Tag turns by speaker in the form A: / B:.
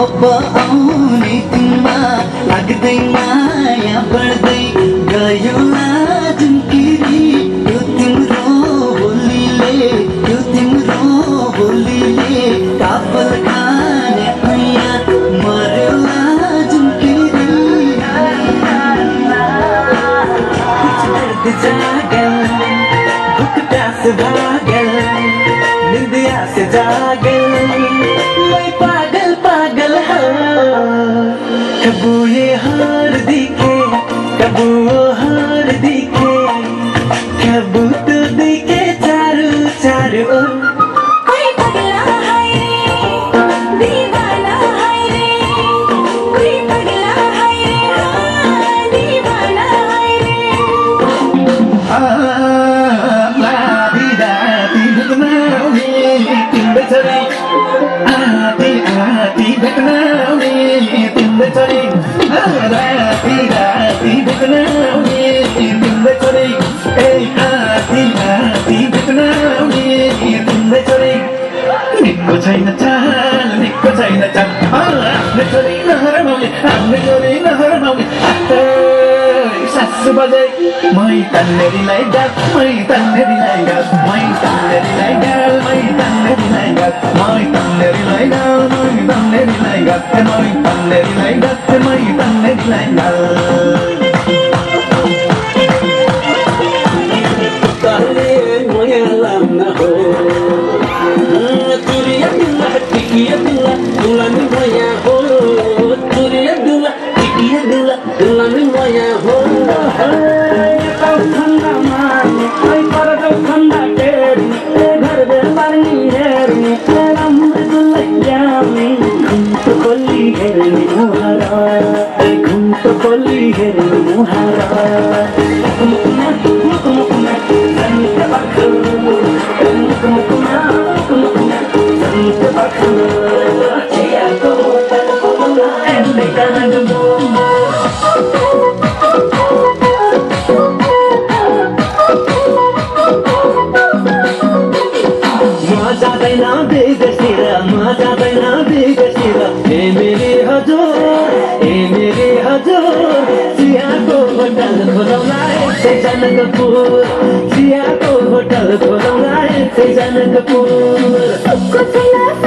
A: अब आउने तिनमा लाग्दै माया बढ्दै गयो जुनकिरी यो तिम्रो बोलीले काफल खाने भैया मर्यो जुनकिरी कुछ दर्द जागल भूख प्यास भागल निंदिया से जागल मैं पागल पागल कबू ये हार दिखे कबू वो हार दिखे कबू तो दिखे चारू चारू ओर
B: कोई पगला है रे दीवाना है रे कोई पगला है रे हाँ दीवाना है रे
A: छैन चाल निको छैन चाल आफ्नै छोरी नहरमाउने आफ्नै छोरी नहरमाउने सासु बजे मै तन्नेरीलाई गाल मै तन्नेरीलाई गाल मै तन्नेरीलाई गाल मै तन्नेरीलाई गाल मै तन्नेरीलाई गाल मै तन्नेरीलाई गाल मै तन्नेरीलाई गाल मै तन्नेरीलाई गाल
B: Jangan